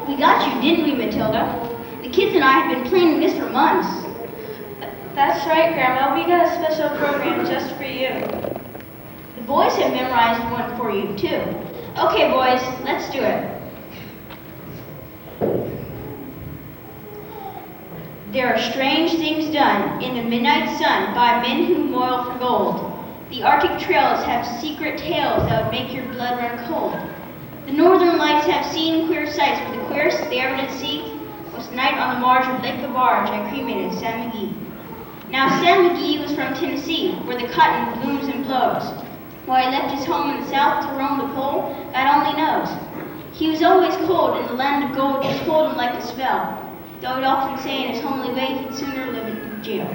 We got you, didn't we, Matilda? The kids and I have been planning this for months. That's right, Grandma. We got a special program just for you. The boys have memorized one for you, too. Okay, boys, let's do it. There are strange things done in the midnight sun by men who moil for gold. The Arctic trails have secret tales that would make your blood run cold. The northern lights have seen queer sights, but the queerest they ever did see was the night on the marge of Lake Labarge I cremated Sam McGee. Now Sam McGee was from Tennessee, where the cotton blooms and blows. Why he left his home in the south to roam the pole, God only knows. He was always cold, and the land of gold just pulled him like a spell. Though he'd often say in his homely way he'd sooner live in jail.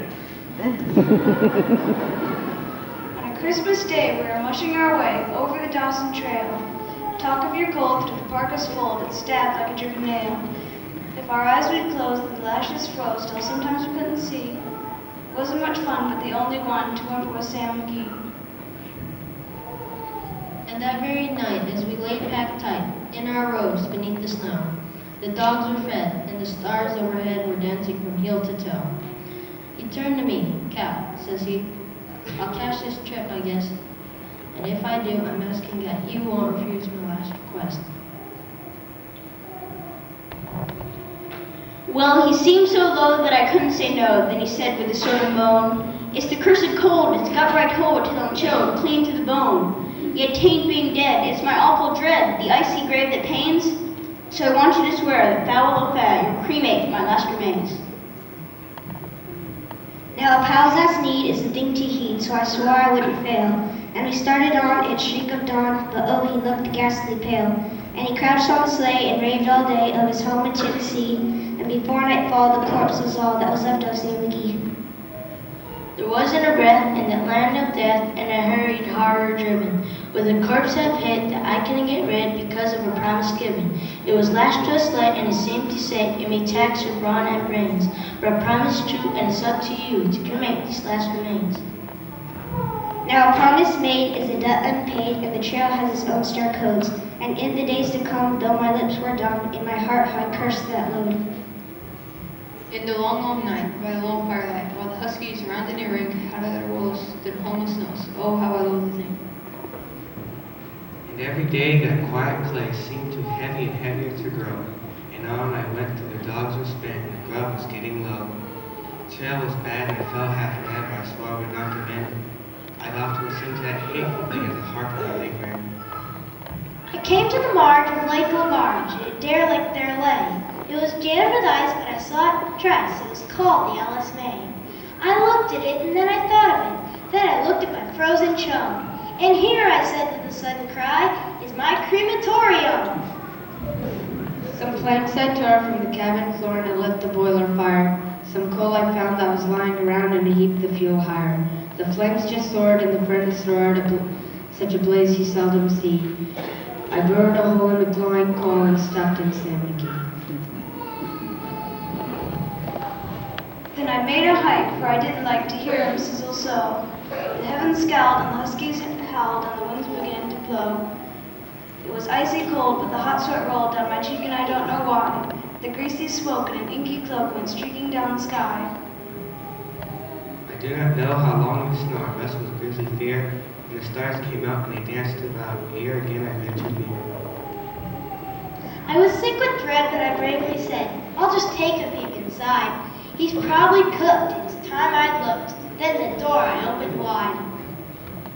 On a Christmas day, we were mushing our way over the Dawson Trail. Talk of your cold through the parka's fold, it stabbed like a driven nail. If our eyes we'd closed, the lashes froze, till sometimes we couldn't see. It wasn't much fun, but the only one to whimper was Sam McGee. And that very night, as we lay packed tight in our robes beneath the snow, the dogs were fed, and the stars overhead were dancing from heel to toe. He turned to me. "Cap," says he, "I'll cash this trip, I guess. And if I do, I'm asking that you won't refuse my last request." Well, he seemed so low that I couldn't say no. Then he said with a sort of moan, "It's the cursed cold, it's got right hold till I'm chilled clean to the bone. Yet tain't being dead, it's my awful dread, the icy grave that pains. So I want you to swear that thou wilt you'll cremate my last remains." Now a pal's last need is a thing to heed, so I swore I wouldn't fail. And we started on at shriek of dawn, but oh, he looked ghastly pale. And he crouched on the sleigh and raved all day of his home in Tennessee. And before nightfall, the corpse was all that was left of Sam McGee. There wasn't a breath in that land of death, and I hurried horror driven, with a corpse half hit that I couldn't get rid because of a promise given. It was lashed to a sled, and it seemed to say it may tax your brawn and brains, but a promise true, and it's up to you to cremate these last remains. Now a promise made is a debt unpaid, and the trail has its own star codes. And in the days to come, though my lips were dumb, in my heart I cursed that load. In the long, long night, by the lone firelight, while the huskies round in a ring out of their wolves stood homeless nose. Oh, how I loathe the thing. And every day that quiet place seemed too heavy and heavier to grow. And on I went till the dogs were spent and the grub was getting low. The trail was bad and I felt half dead, but I swore I would not give in. I'd often listen to that hateful thing as the harp of the lake ran. I came to the marge of Lake Labarge, and a derelict there lay. It was jammed with ice, but I saw it twice. It was called the Alice May. I looked at it, and then I thought of it. Then I looked at my frozen chum. And here, I said with a sudden cry, is my crematorium. Some planks I tore from the cabin floor and I lit the boiler fire. Some coal I found that was lying around and I heaped the fuel higher. The flames just soared and the furnace roared, such a blaze you seldom see. I bored a hole in the glowing coal and stuffed in Sam McGee. Then I made a hike, for I didn't like to hear him sizzle so. The heavens scowled and the huskies howled and the winds began to blow. It was icy cold, but the hot sweat rolled down my cheek and I don't know why. The greasy smoke in an inky cloak went streaking down the sky. I do not know how long we snore, rest was grisly fear, and the stars came out and they danced about. Here again I ventured near. I was sick with dread, but I bravely said, I'll just take a peek inside. He's probably cooked. It's time I looked. Then the door I opened wide.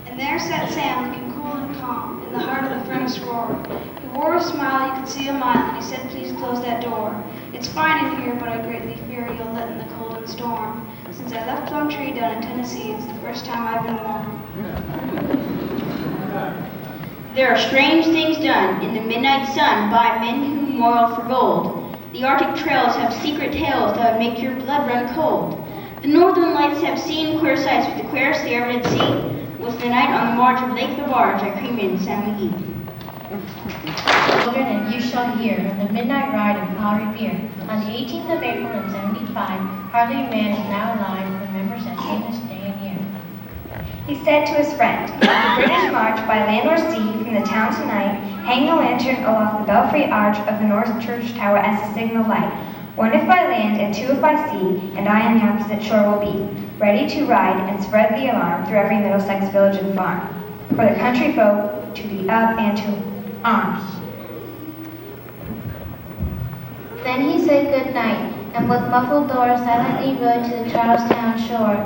And there sat Sam, looking cool and calm, in the heart of the furnace roar. He wore a smile you could see a mile, and he said, please close that door. It's fine in here, but I greatly fear you'll let in the cold and storm. Since I left Plum Tree down in Tennessee, it's the first time I've been warm. There are strange things done in the midnight sun by men who moil for gold. The Arctic trails have secret tales that would make your blood run cold. The northern lights have seen queer sights, but the queerest they ever did see was the night on the marge of Lake Labarge I cremated Sam McGee. Children, and you shall hear of the midnight ride of Paul Revere. On the 18th of April in '75, hardly a man is now alive who remembers that famous day and year. He said to his friend, "If the British march by land or sea from the town tonight, hang a lantern aloft the belfry arch of the North Church Tower as a signal light. One if by land and two if by sea, and I on the opposite shore will be, ready to ride and spread the alarm through every Middlesex village and farm, for the country folk to be up and to arms." Then he said good night, and with muffled door silently rode to the Charlestown shore.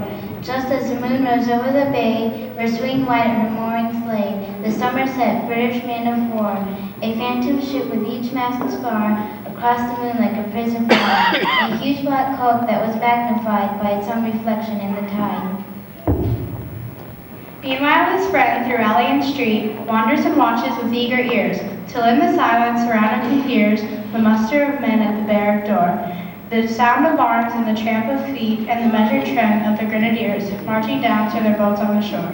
Just as the moon rose over the bay, where swinging white on the moorings lay the Somerset British man of war, a phantom ship with each mast and spar, across the moon like a prison bar, a huge black hulk that was magnified by its own reflection in the tide. Meanwhile his friend through alley and street wanders and watches with eager ears, till in the silence around him he hears the muster of men at the barrack door, the sound of arms and the tramp of feet, and the measured tread of the grenadiers marching down to their boats on the shore.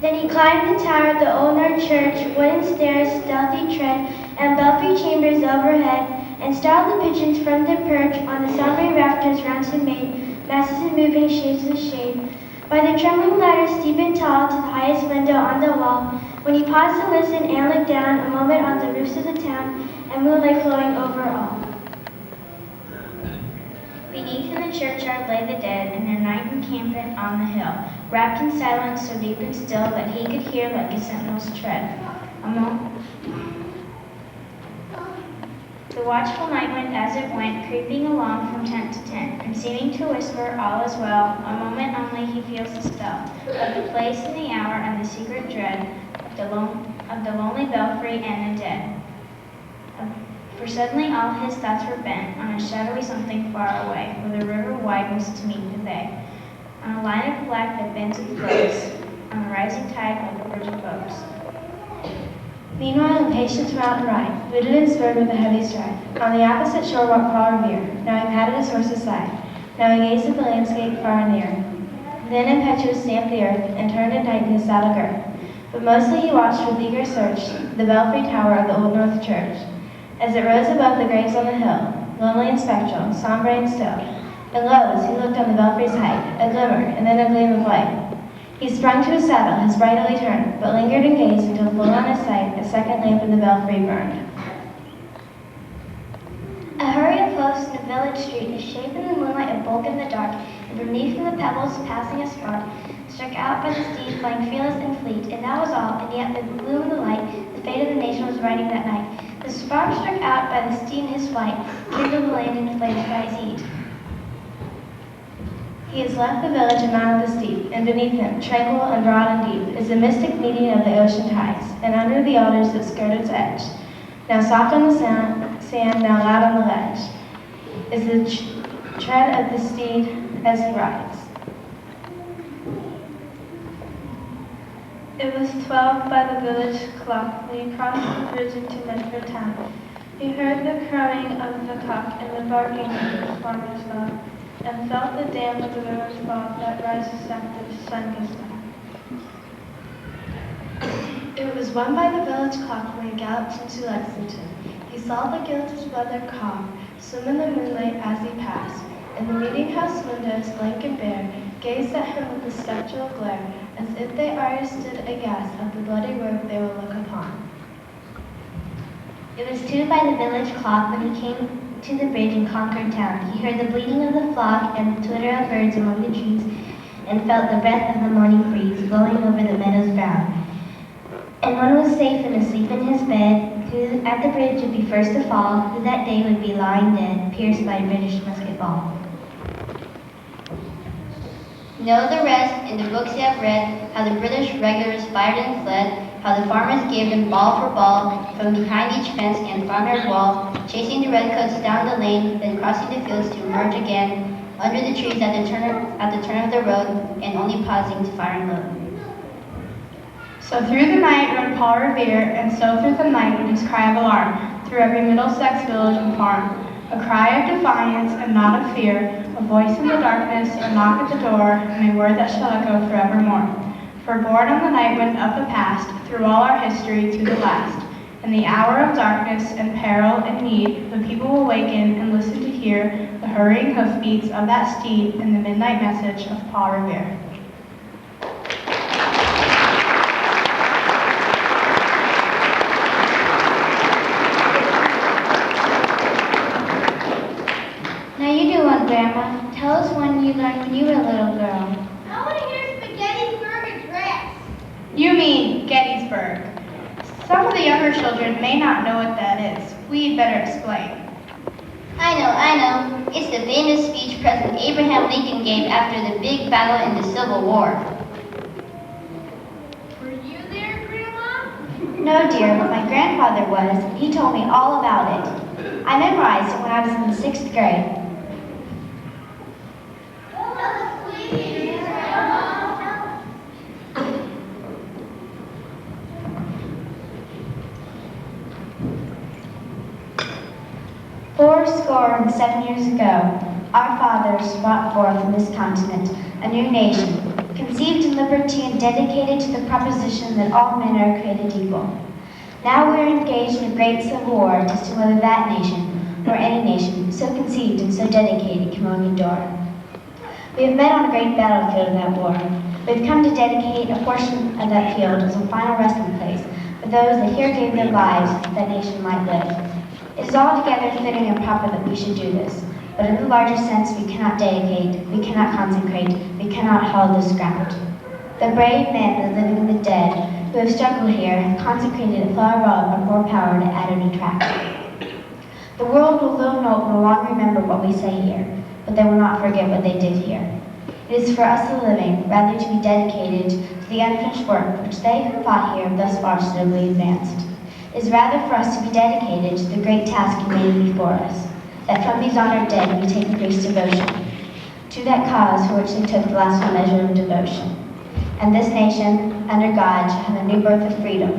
Then he climbed the tower of the old North Church, wooden stairs, stealthy tread, and belfry chambers overhead, and startled the pigeons from their perch on the sombre rafters round him made masses and moving shapes of shade. By the trembling ladder steep and tall to the highest window on the wall, when he paused to listen and looked down a moment on the roofs of the town, and moonlight flowing over all. Beneath in the churchyard lay the dead, and their night encampment on the hill, wrapped in silence so deep and still that he could hear like a sentinel's tread. The watchful night wind as it went, creeping along from tent to tent, and seeming to whisper, all is well. A moment only he feels the stealth of the place and the hour and the secret dread of the lonely belfry and the dead. For suddenly all his thoughts were bent on a shadowy something far away, where the river widens to meet the bay, on a line of black that bends and floats, on the rising tide like a bridge of boats. Meanwhile, impatient to mount and ride, booted and spurred with a heavy stride. On the opposite shore walked Paul Revere. Now he patted his horse's side. Now he gazed at the landscape far and near. Then impetuous stamped the earth, and turned and tightened his saddle girth. But mostly he watched with eager search the belfry tower of the Old North Church, as it rose above the graves on the hill, lonely and spectral, sombre and still. And lo, as he looked on the belfry's height, a glimmer, and then a gleam of light. He sprung to his saddle, his bridle he turned, but lingered and gazed until full on his sight a second lamp in the belfry burned. A hurry of hoofs in a village street, a shape in the moonlight, a bulk in the dark, and beneath from the pebbles passing a spark, struck out by the steed flying fearless and fleet, and that was all, and yet the gloom and the light, the fate of the nation was riding that night. The spark struck out by the steed in his flight, kindled the land and inflamed the sky's heat. He has left the village and mounted the steep, and beneath him, tranquil and broad and deep, is the mystic meeting of the ocean tides, and under the alders that skirt its edge, now soft on the sand, now loud on the ledge, is the tread of the steed as he rides. It was 12 by the village clock when he crossed the bridge into Medford town. He heard the crowing of the cock and the barking of the farmer's dog, and felt the dam of the river's fall that rises after the sun goes down. It was 1 by the village clock when he galloped into Lexington. He saw the gilded weather car swim in the moonlight as he passed, and the meeting-house windows, blank and bare, gazed at him with a spectral glare, as if they already stood aghast at the bloody road they will look upon. It was 2 by the village clock when he came to the bridge in Concord town. He heard the bleating of the flock and the twitter of birds among the trees, and felt the breath of the morning breeze blowing over the meadows brown. And one was safe and asleep in his bed, who at the bridge would be first to fall, who that day would be lying dead, pierced by a British musket ball. Know the rest, in the books you have read, how the British regulars fired and fled, how the farmers gave them ball for ball, from behind each fence and farmyard wall, chasing the redcoats down the lane, then crossing the fields to emerge again, under the trees at the turn of the road, and only pausing to fire and load. So through the night rode Paul Revere, and so through the night went his cry of alarm, through every Middlesex village and farm. A cry of defiance and not of fear, a voice in the darkness, a knock at the door, and a word that shall echo forevermore. For born on the night wind of the past, through all our history to the last, In the hour of darkness and peril and need, the people will waken and listen to hear the hurrying hoofbeats of that steed and the midnight message of Paul Revere. Now you do one, Grandma. Tell us one you learned when you were a little girl. I want to hear Spaghetti's Address. You mean Gettysburg. Some of the younger children may not know what that is. We'd better explain. I know. It's the famous speech President Abraham Lincoln gave after the big battle in the Civil War. Were you there, Grandma? No, dear, but my grandfather was, and he told me all about it. I memorized it when I was in the 6th grade. Please, Grandma. Fourscore and 7 years ago, our fathers brought forth on this continent a new nation, conceived in liberty and dedicated to the proposition that all men are created equal. Now we are engaged in a great civil war as to whether that nation, or any nation, so conceived and so dedicated can long endure. We have met on a great battlefield of that war. We have come to dedicate a portion of that field as a final resting place for those that here gave their lives that that nation might live. It is altogether fitting and proper that we should do this, but in the larger sense we cannot dedicate, we cannot consecrate, we cannot hold this ground. The brave men, the living and the dead, who have struggled here, have consecrated it far above our poor power to add or detract. The world will no longer remember what we say here, but they will not forget what they did here. It is for us the living, rather to be dedicated to the unfinished work which they who fought here have thus far so nobly advanced. It is rather for us to be dedicated to the great task remaining before us, that from these honored dead we take increased devotion, to that cause for which they took the last full measure of devotion. And this nation, under God, shall have a new birth of freedom,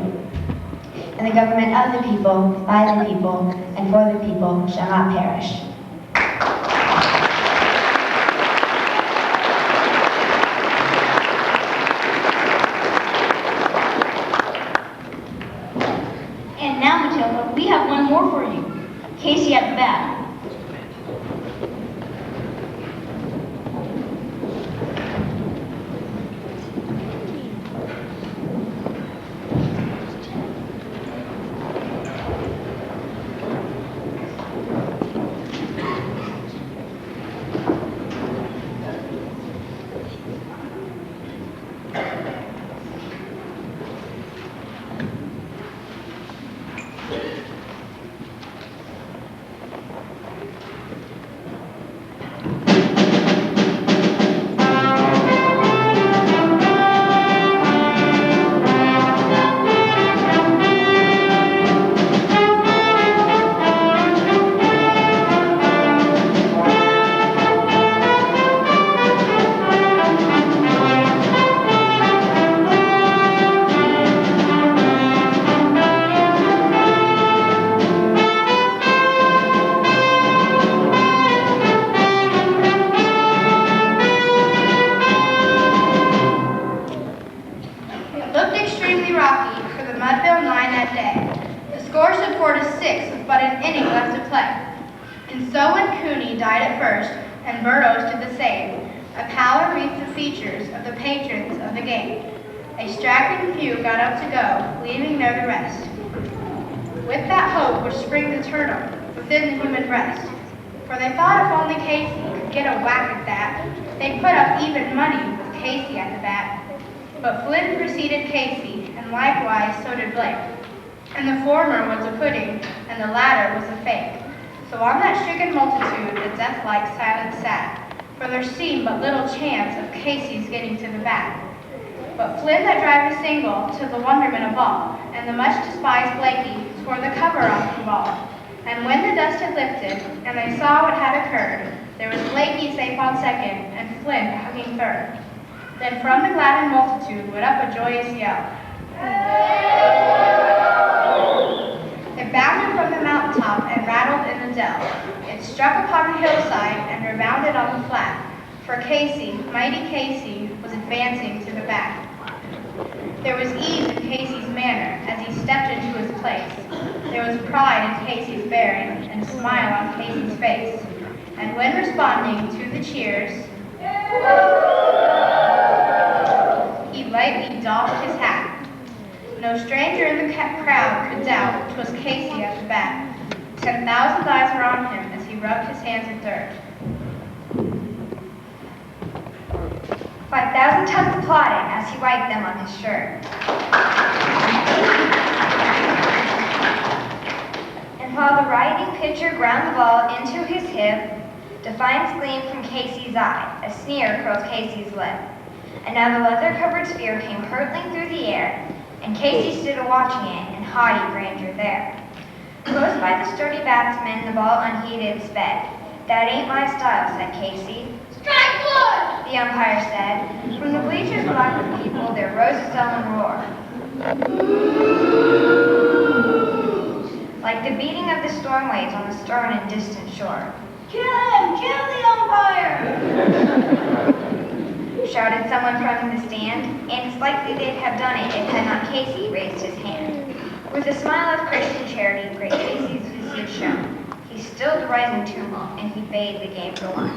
and the government of the people, by the people, and for the people shall not perish. And now, Matilda, we have one more for you. Casey at the bat. But Flynn preceded Casey, and likewise so did Blake. And the former was a pudding, and the latter was a fake. So on that stricken multitude the death-like silence sat, for there seemed but little chance of Casey's getting to the bat. But Flynn that drive a single, to the wonderment of all, and the much despised Blakey scored the cover off the ball. And when the dust had lifted, and they saw what had occurred, there was Blakey safe on second, and Flynn hugging third. Then from the gladdened multitude went up a joyous yell. It bounded from the mountaintop and rattled in the dell. It struck upon the hillside and rebounded on the flat, for Casey, mighty Casey, was advancing to the bat. There was ease in Casey's manner as he stepped into his place. There was pride in Casey's bearing and a smile on Casey's face. And when responding to the cheers, he lightly doffed his hat. No stranger in the crowd could doubt 'twas Casey at the bat. 10,000 eyes were on him as he rubbed his hands in dirt. 5,000 tongues applauded as he wiped them on his shirt. And while the riding pitcher ground the ball into his hip, defiance gleamed from Casey's eye, a sneer curled Casey's lip. And now the leather-covered sphere came hurtling through the air, and Casey stood a-watching it in haughty grandeur there. Close by the sturdy batsman, the ball unheeded sped. "That ain't my style," said Casey. "Strike one!" the umpire said. From the bleachers black with people there rose a sullen roar, like the beating of the storm waves on the stern and distant shore. "Kill him! Kill the umpire!" shouted someone from the stand, and it's likely they'd have done it if had not Casey raised his hand. With a smile of Christian charity, great Casey's visage shone. He stilled the rising tumult, and he bade the game go on.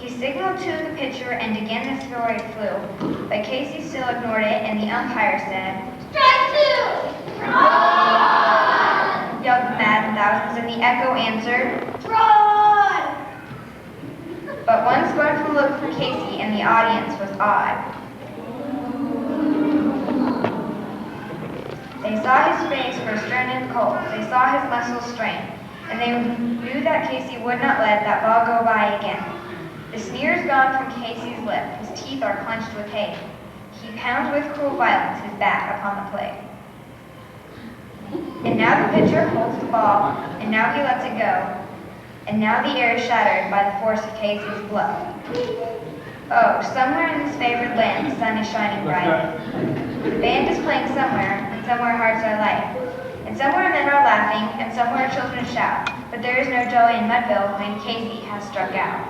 He signaled to the pitcher, and again the spheroid flew. But Casey still ignored it, and the umpire said, "Strike two! Run!" yelled the mad thousands, and the echo answered, "Run!" But one scornful look from Casey, and the audience was awed. They saw his face grow stern and cold. They saw his muscles strain, and they knew that Casey would not let that ball go by again. The sneer is gone from Casey's lip. His teeth are clenched with hate. He pounds with cruel violence his bat upon the plate. And now the pitcher holds the ball, and now he lets it go. And now the air is shattered by the force of Casey's blow. Oh, somewhere in this favored land the sun is shining bright. The band is playing somewhere, and somewhere hearts are light. And somewhere men are laughing, and somewhere children shout. But there is no joy in Mudville when Casey has struck out.